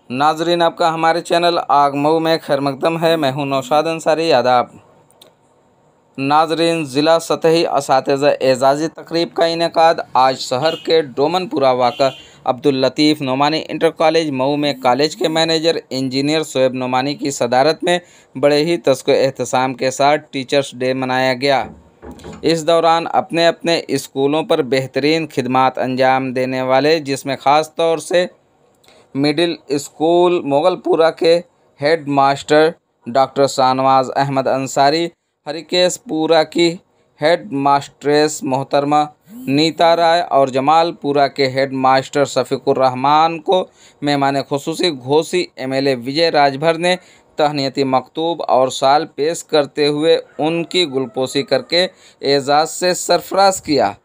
नाजरीन, आपका हमारे चैनल आग मऊ में खैर मकदम है। मैं हूं नौशाद अंसारी। आदाब नाजरीन, ज़िला सतही असातिज़ा एजाज़ी तकरीब का इनेकाद आज शहर के डोमनपुरा वाक़ा अब्दुल लतीफ़ नोमानी इंटर कॉलेज मऊ में कॉलेज के मैनेजर इंजीनियर शोएब नोमानी की सदारत में बड़े ही तस्को एहतसाम के साथ टीचर्स डे मनाया गया। इस दौरान अपने अपने स्कूलों पर बेहतरीन खिदमात अंजाम देने वाले, जिसमें ख़ास तौर से मिडिल स्कूल मोगलपुरा के head master doctor Shahnawaz Ahmad Ansari, Harikeshpura की हेड मास्ट्रेस मोहतरमा नीता राय और जमालपुरा के हेड मास्टर शफीकुर रहमान को मेहमान खुसूसी घोसी एमएलए विजय राजभर ने तहनीती मकतूब और साल पेश करते हुए उनकी गुलपोशी करके एजाज़ से सरफराज किया।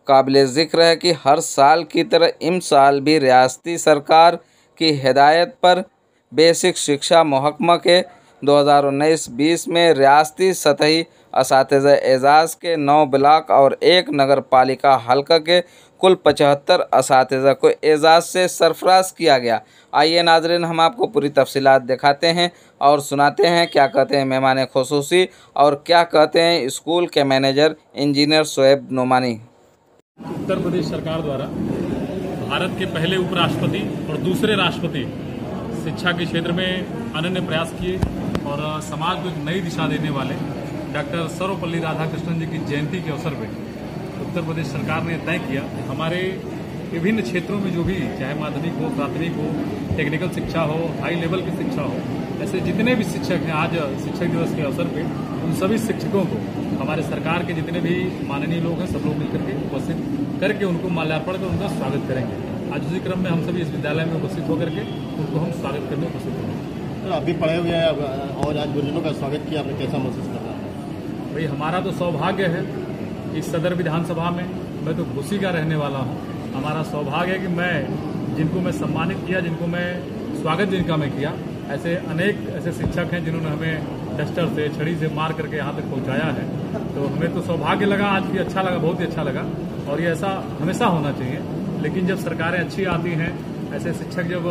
काबिल ज़िक्र है कि हर साल की तरह इस साल भी रियासती सरकार की हिदायत पर बेसिक शिक्षा महकमा के 2019-20 में रियासती सतही असातिज़ा एजाज़ के 9 ब्लॉक और 1 नगर पालिका हल्का के कुल 75 असातिज़ा को एजाज़ से सरफराज किया गया। आइए नाज़रीन, हम आपको पूरी तफसीलात दिखाते हैं और सुनाते हैं क्या कहते हैं मेहमान खुसूसी और क्या कहते हैं स्कूल के मैनेजर इंजीनियर शोएब नोमानी। उत्तर प्रदेश सरकार द्वारा भारत के पहले उपराष्ट्रपति और दूसरे राष्ट्रपति शिक्षा के क्षेत्र में अनन्य प्रयास किए और समाज को एक नई दिशा देने वाले डॉक्टर सर्वपल्ली राधाकृष्णन जी की जयंती के अवसर पर उत्तर प्रदेश सरकार ने तय किया कि हमारे विभिन्न क्षेत्रों में जो भी, चाहे माध्यमिक हो, प्राथमिक हो, टेक्निकल शिक्षा हो, हाई लेवल की शिक्षा हो, ऐसे जितने भी शिक्षक हैं, आज शिक्षक दिवस के अवसर पे उन सभी शिक्षकों को हमारे सरकार के जितने भी माननीय लोग हैं सब लोग मिलकर के उपस्थित करके उनको माल्यार्पण कर उनका स्वागत करेंगे। आज उसी क्रम में हम सभी इस विद्यालय में उपस्थित होकर के उनको हम स्वागत करने उपस्थित होंगे। तो अभी पढ़े हुए हैं और आज गुरुजनों का स्वागत किया, आपने कैसा महसूस कर रहा है? भाई, हमारा तो सौभाग्य है कि सदर विधानसभा में मैं तो घोसी का रहने वाला हूँ। हमारा सौभाग्य है कि मैं जिनको मैं सम्मानित किया, जिनको मैं स्वागत जिनका मैं किया, ऐसे अनेक ऐसे शिक्षक हैं जिन्होंने हमें डस्टर से, छड़ी से मार करके यहाँ तक पहुँचाया है। तो हमें तो सौभाग्य लगा, आज भी अच्छा लगा, बहुत ही अच्छा लगा और ये ऐसा हमेशा होना चाहिए। लेकिन जब सरकारें अच्छी आती हैं, ऐसे शिक्षक जब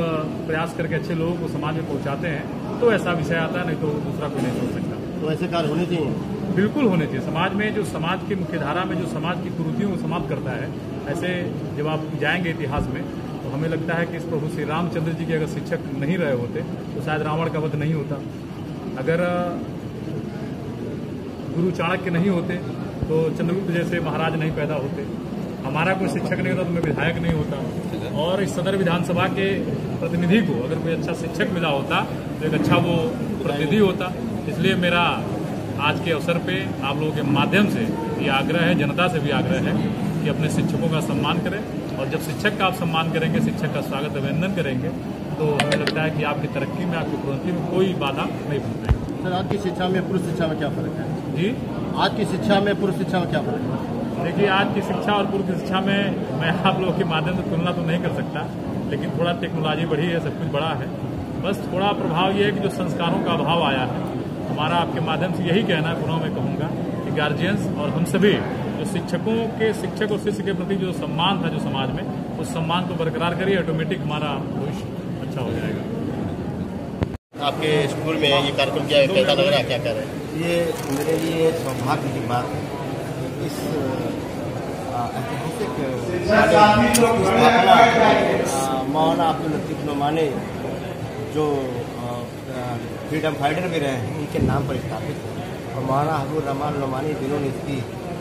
प्रयास करके अच्छे लोगों को समाज में पहुँचाते हैं तो ऐसा विषय आता है, नहीं तो दूसरा कोई नहीं सोच सकता। तो ऐसे कार्य होने चाहिए, बिल्कुल होने चाहिए। समाज में जो समाज की मुख्यधारा में जो समाज की कुरीतियों को समाप्त करता है, ऐसे जब आप जाएंगे इतिहास में तो हमें लगता है कि इस प्रभु श्री रामचंद्र जी के अगर शिक्षक नहीं रहे होते तो शायद रावण का वध नहीं होता। अगर गुरु चाणक्य नहीं होते तो चंद्रगुप्त जैसे महाराज नहीं पैदा होते। हमारा कोई शिक्षक नहीं होता तो मैं विधायक नहीं होता। और इस सदर विधानसभा के प्रतिनिधि को अगर कोई अच्छा शिक्षक मिला होता तो एक अच्छा वो प्रतिनिधि होता। इसलिए मेरा आज के अवसर पे आप लोगों के माध्यम से ये आग्रह है, जनता से भी आग्रह है कि अपने शिक्षकों का सम्मान करें और जब शिक्षक का आप सम्मान करेंगे, शिक्षक का स्वागत अभिनंदन करेंगे तो हमें लगता है कि आपकी तरक्की में, आपकी प्रगति में कोई बाधा नहीं बन पाएगी। सर, आज की शिक्षा में पुरुष शिक्षा में क्या फर्क है? जी, आज की शिक्षा में पुरुष शिक्षा में क्या फर्क है? देखिए, आज की शिक्षा और पूर्व की शिक्षा में मैं आप लोगों के माध्यम से तुलना तो नहीं कर सकता, लेकिन थोड़ा टेक्नोलॉजी बढ़ी है, सब कुछ बढ़ा है। बस थोड़ा प्रभाव ये है कि जो संस्कारों का अभाव आया है, हमारा आपके माध्यम से यही कहना है, पुनः मैं कहूँगा कि गार्जियंस और हम सभी जो शिक्षकों के, शिक्षक और शिष्य के प्रति जो सम्मान था जो समाज में, उस सम्मान को बरकरार करिए, ऑटोमेटिक हमारा भविष्य अच्छा हो जाएगा। आपके स्कूल में ये कार्यक्रम क्या है, कैसा लग रहा है, क्या कर रहे हैं? ये मेरे लिए सौभाग्य की बात है। इस ऐतिहासिक मौलाना अब्दुल लतीफ़ नोमानी जो फ्रीडम फाइटर भी रहे हैं, इनके नाम पर स्थापित है और मौलाना हबीबुर रहमान नोमानी जिन्होंने इसकी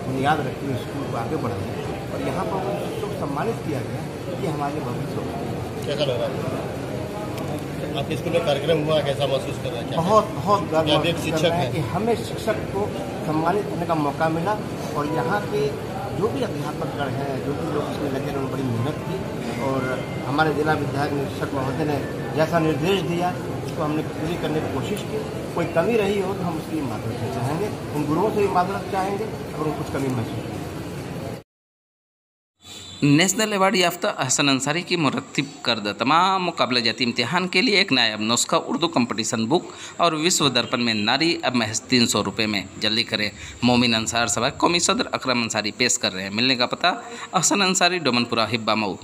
बुनियाद रखी हुई स्कूल को आगे बढ़ाया और यहाँ पर उसको सम्मानित किया गया, ये हमारे भविष्य होगा। कैसा लग रहा है आपके स्कूल में कार्यक्रम हुआ, कैसा महसूस कर रहे हैं? बहुत गर्व शिक्षक है कि हमें शिक्षक को सम्मानित करने का मौका मिला और यहाँ के जो भी अध्यापकगण हैं, जो भी लोग इसमें लगे उन्होंने बड़ी मेहनत की और हमारे जिला विधायक निरीक्षक महोदय ने जैसा निर्देश दिया उसको हमने पूरी करने की कोशिश की। कोई कमी रही हो तो हम उसकी माजरत चाहेंगे, उन गुरुओं से भी माजरत चाहेंगे अगर कुछ कमी महसूस। नेशनल अवार्ड याफ्ता अहसन अंसारी की मुरत्तिब करदा तमाम मुकाबला जाती इम्तिहान के लिए एक नायाब नुस्खा उर्दू कंपटीशन बुक और विश्व दर्पण में नारी अब महज 300 रुपये में। जल्दी करें। मोमिन अंसार सभा कौमी सदर अकरम अंसारी पेश कर रहे हैं। मिलने का पता अहसन अंसारी डोमनपुरा हिब्बा मऊ।